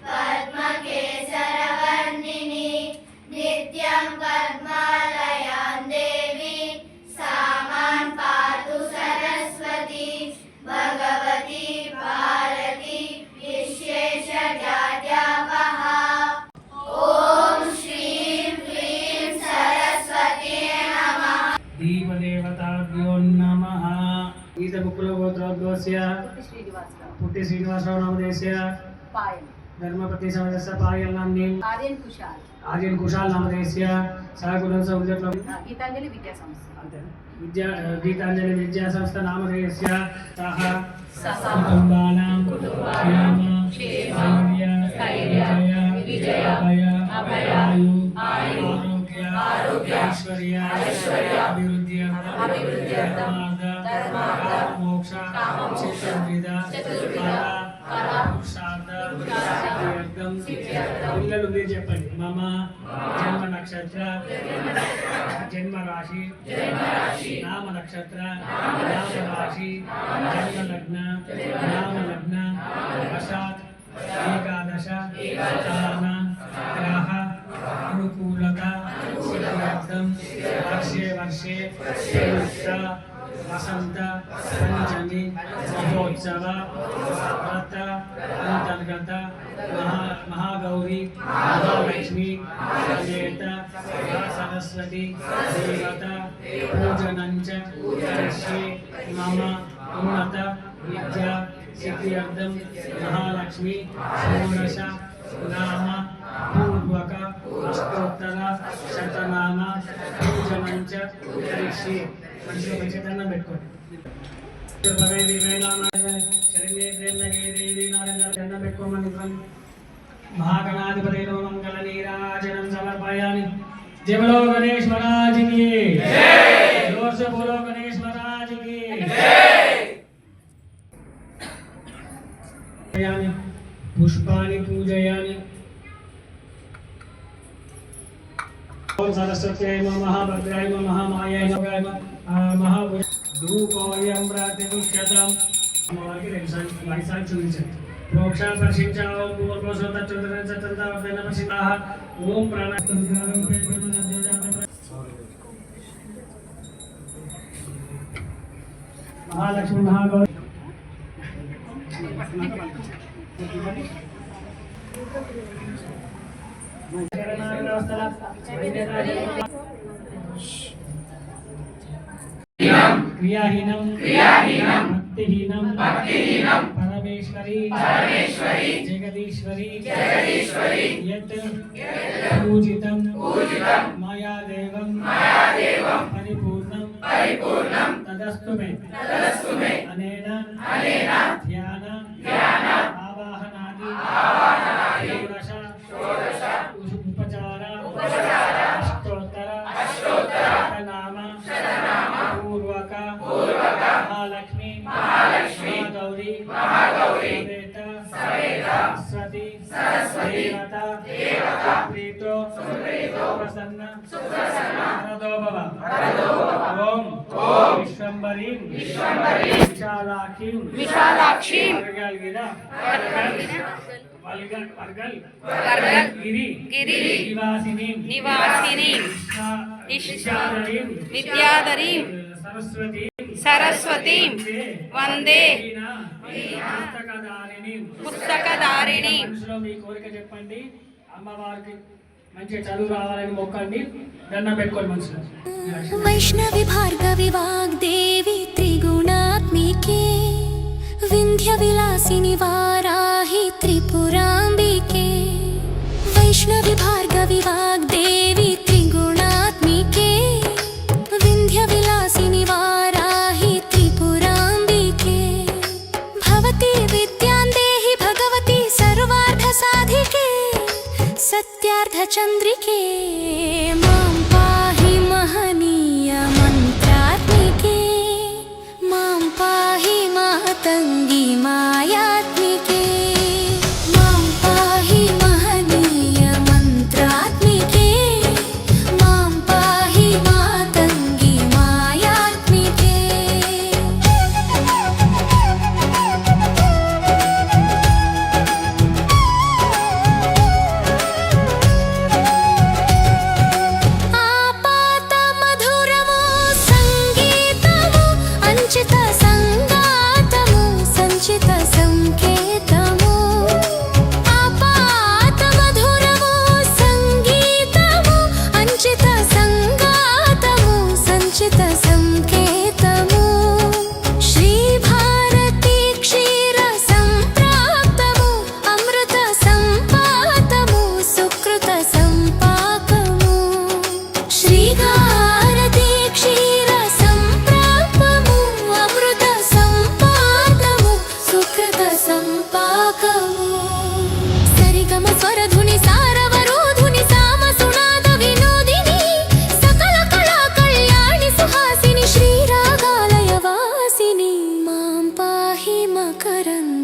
पद्मकेसरवर्णिनि नित्यं पद्मालयां देवी सामां पातु सरस्वती भगवती भारती विश्वेशजाड्यापहा। ॐ श्रीं क्लीं सरस्वती नमः। दीपदेवताभ्यो नमः। गीतमुकुलगोत्रोद्भवस्य पुट्टि श्रीनिवासराव नामधेयस्य धर्मपति समाजस्य पायल नाम्नि आर्यन कुशाल नामधेयस्य सहकुलं सौजन्यं गीतांजलि विद्या संस्था गीतांजलि विद्या संस्था नामधेयस्य सह कुटुम्बानां क्षेम स्थैर्य विजय अभय आयु आरोग्य ऐश्वर्य अभिवृद्धि धर्मार्थ मोक्ष चतुर्विध పిల్లలు మీరు చెప్పండి. మమ జన్మ నక్షత్ర జన్మ రాశి నామ నక్షత్ర నామ రాశి జన్మ లగ్న నామ లగ్న వశాత్ ఏకాదశ స్థాన గ్రహ అనుకూలత సిద్ధార్థం వర్షే శ్రేష్ఠ వసంత పంచమి మహోత్సవ వ్రత అంతర్గత महागौरी महालक्ष्मी समेत सरस्वती देवता पूजनञ्च करिष्ये मम उन्नत विद्या सिद्ध्यर्थं महालक्ष्मी षोडश नाम पूर्वक अष्टोत्तर शतनाम पूजनञ्च करिष्ये मंचिगा पंचतन्नं पेट्टुकोंడి महागणाधिपते नमः मंगल नीराजनं समर्पयामि। जय बोलो गणेश महाराज की जय। जोर से बोलो गणेश महाराज की जय। पुष्पाणि पूजयामि। ओम सरस्वत्यै नमः महाभद्राय नमः महामायाय नमः धूपोऽयं प्रतिपुष्यताम् अమ్మవారికి లైసాన్ చూపించండి. ప్రోక్షాం పరిశీలించాం పూర్వసోత చంద్రన చంద్రవర్ధన పశితాః ఓం ప్రాణాయామం మహాలక్ష్మి మహాగౌరి क्रियाहीनं भक्तिहीनं परमेश्वरी जगदीश्वरी यत् पूजितं मया देवं परिपूर्णं तदस्तु मे अनेन ध्यान आवाहनादि षोडश उपचार अष्टोत्तर नाम पूर्वक महालक्ष्मी महागौरी समेत सरस्वती देवता प्रीतो प्रसन्न वरदो भव। ओम विश्वम्भरीं विशालाक्षीं वर्गल गिरि निवासिनीं विद्याधरीं सरस्वतीं वंदे पुस्तकधारिणी। మీ కోరిక చెప్పండి. అమ్మవారికి మంచి చదువు రావాలని మొక్కండి. దండం పెట్టుకోండి మనసులో. वैष्णवी भार्गवी वाग्देवी त्रिगुणात्मिके विंध्य विलासिनी वाराहि त्रिपुरांबिके। वैष्णवी भार्गवी वाग्देवी त्रिगुणात्मिके विंध्य विलासिनी वाराहि त्रिपुरांबिके। भवती विद्यां देहि भगवती सर्वार्थ साधिके सत्यार्थ चंद्रिके। मां पाहि महनीय मंत्रात्मिके मां पाहि मातंगी मायात्मिके। मां पाहि महनीय मंत्रात्मिके मां पाहि मातंगी मायात्मिके। సంకేతము ఆపాత మధురము సంగీతము అంచిత సంగాతము సంచిత సంకేతము శ్రీ భారతి క్షీర సంప్రాప్తము అమృత సంపాతము సుకృత సంపాకము శ్రీ భారతి క్షీర సంప్రాప్తము అమృత సంపాతము సుకృత సంపాకము సరిగమ స్వరధుని సారవరోధుని సామ సునాద వినోదిని సకల కళా కళ్యాణి సుహాసిని శ్రీరాగాలయ వాసిని మాం పాహి మకరంద